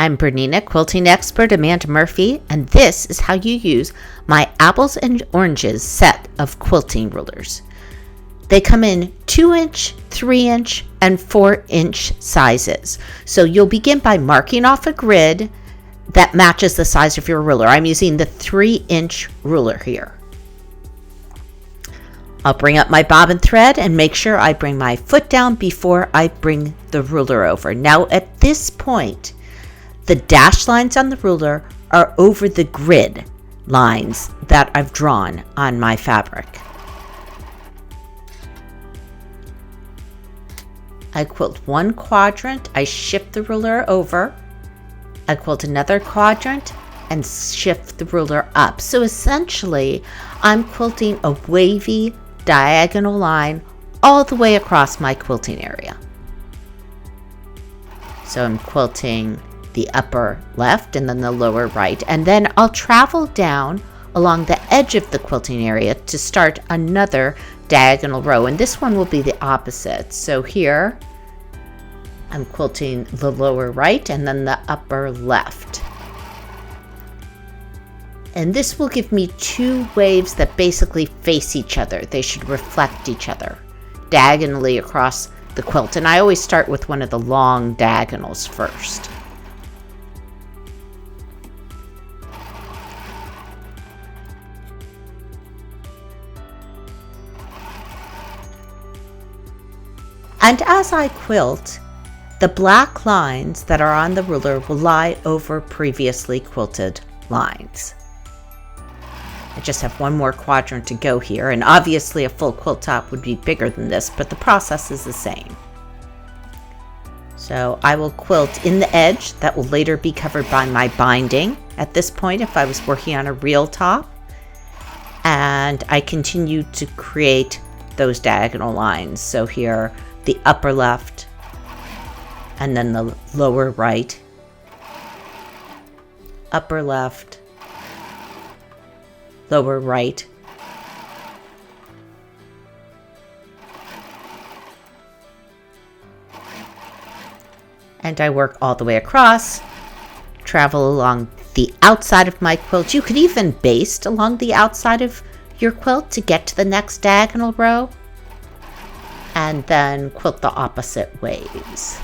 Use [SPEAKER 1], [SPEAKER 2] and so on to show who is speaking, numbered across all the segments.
[SPEAKER 1] I'm Bernina, quilting expert Amanda Murphy, and this is how you use my apples and oranges set of quilting rulers. They come in 2-inch, 3-inch, and 4-inch sizes. So you'll begin by marking off a grid that matches the size of your ruler. I'm using the 3-inch ruler here. I'll bring up my bobbin thread and make sure I bring my foot down before I bring the ruler over. Now at this point, the dashed lines on the ruler are over the grid lines that I've drawn on my fabric. I quilt one quadrant, I shift the ruler over, I quilt another quadrant and shift the ruler up. So essentially, I'm quilting a wavy diagonal line all the way across my quilting area. So I'm quilting the upper left and then the lower right, and then I'll travel down along the edge of the quilting area to start another diagonal row, and this one will be the opposite. So here I'm quilting the lower right and then the upper left, and this will give me two waves that basically face each other. They should reflect each other diagonally across the quilt, and I always start with one of the long diagonals first. And as I quilt, the black lines that are on the ruler will lie over previously quilted lines. I just have one more quadrant to go here, and obviously a full quilt top would be bigger than this, but the process is the same. So I will quilt in the edge that will later be covered by my binding at this point if I was working on a real top, and I continue to create those diagonal lines. So here, the upper left, and then the lower right, upper left, lower right, and I work all the way across, travel along the outside of my quilt. You could even baste along the outside of your quilt to get to the next diagonal row, and then quilt the opposite ways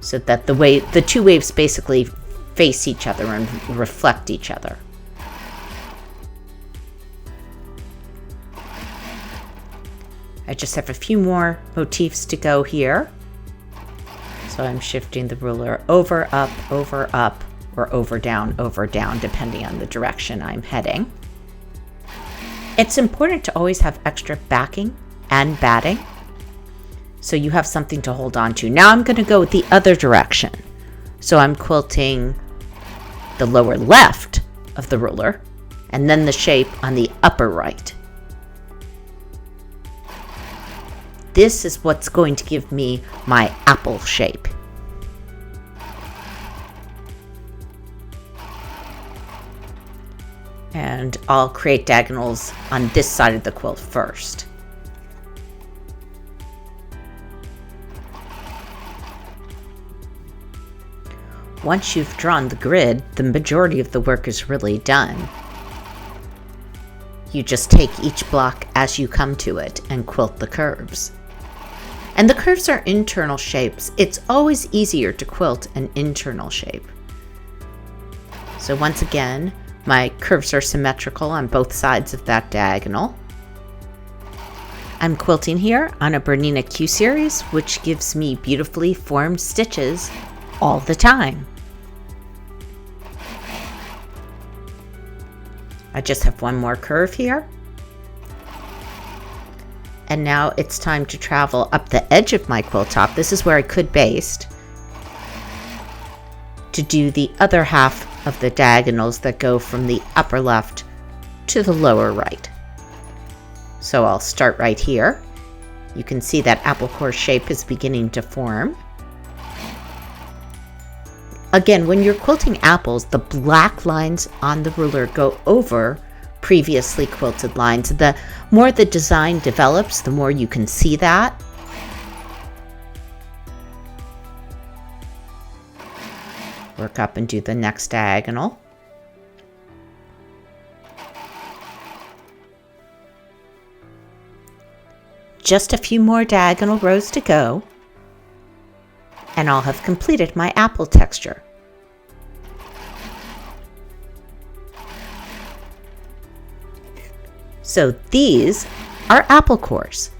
[SPEAKER 1] so that the two waves basically face each other and reflect each other. I just have a few more motifs to go here. So I'm shifting the ruler over, up, or over, down, depending on the direction I'm heading. It's important to always have extra backing and batting, so you have something to hold on to. Now I'm going to go the other direction. So I'm quilting the lower left of the ruler and then the shape on the upper right. This is what's going to give me my apple shape. And I'll create diagonals on this side of the quilt first. Once you've drawn the grid, the majority of the work is really done. You just take each block as you come to it and quilt the curves. And the curves are internal shapes. It's always easier to quilt an internal shape. So once again, my curves are symmetrical on both sides of that diagonal. I'm quilting here on a Bernina Q series, which gives me beautifully formed stitches all the time. I just have one more curve here. And now it's time to travel up the edge of my quilt top. This is where I could baste, to do the other half of the diagonals that go from the upper left to the lower right. So I'll start right here. You can see that apple core shape is beginning to form. Again, when you're quilting apples, the black lines on the ruler go over previously quilted lines. The more the design develops, the more you can see that. Work up and do the next diagonal. Just a few more diagonal rows to go, and I'll have completed my apple texture. So these are apple cores.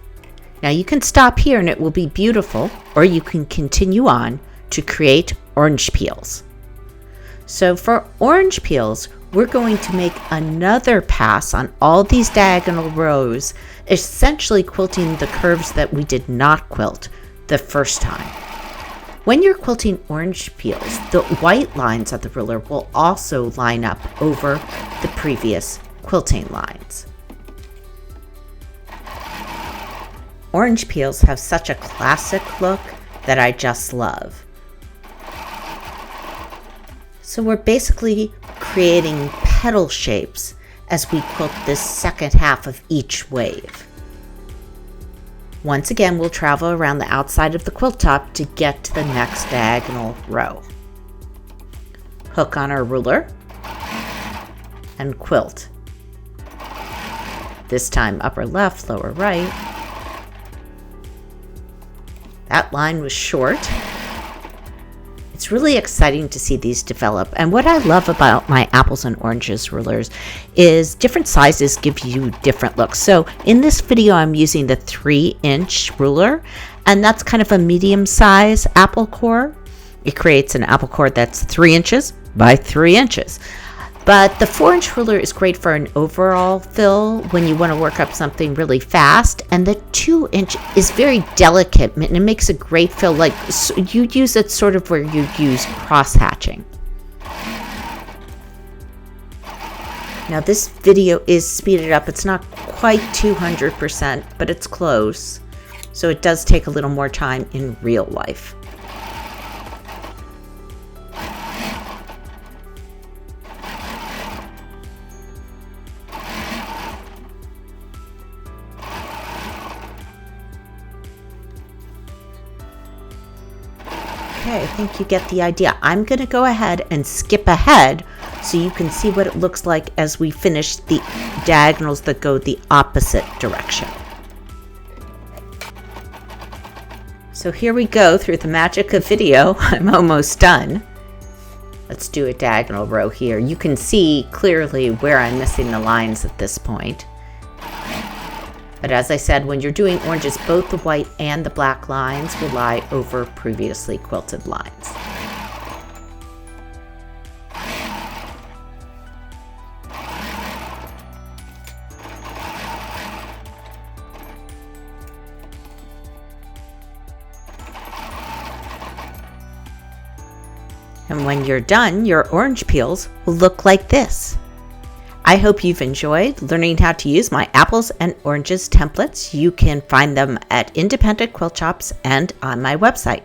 [SPEAKER 1] Now you can stop here and it will be beautiful, or you can continue on to create orange peels. So for orange peels, we're going to make another pass on all these diagonal rows, essentially quilting the curves that we did not quilt the first time. When you're quilting orange peels, the white lines of the ruler will also line up over the previous quilting lines. Orange peels have such a classic look that I just love. So we're basically creating petal shapes as we quilt this second half of each wave. Once again, we'll travel around the outside of the quilt top to get to the next diagonal row. Hook on our ruler and quilt. This time upper left, lower right. That line was short. It's really exciting to see these develop. And what I love about my apples and oranges rulers is different sizes give you different looks. So in this video, I'm using the 3-inch ruler, and that's kind of a medium size apple core. It creates an apple core that's 3 inches by 3 inches. But the 4-inch ruler is great for an overall fill when you want to work up something really fast. And the 2-inch is very delicate and it makes a great fill. Like you use it sort of where you use cross hatching. Now this video is speeded up. It's not quite 200%, but it's close. So it does take a little more time in real life. Okay, I think you get the idea. I'm going to go ahead and skip ahead so you can see what it looks like as we finish the diagonals that go the opposite direction. So here we go through the magic of video. I'm almost done. Let's do a diagonal row here. You can see clearly where I'm missing the lines at this point. But as I said, when you're doing oranges, both the white and the black lines will lie over previously quilted lines. And when you're done, your orange peels will look like this. I hope you've enjoyed learning how to use my apples and oranges templates. You can find them at independent quilt shops and on my website.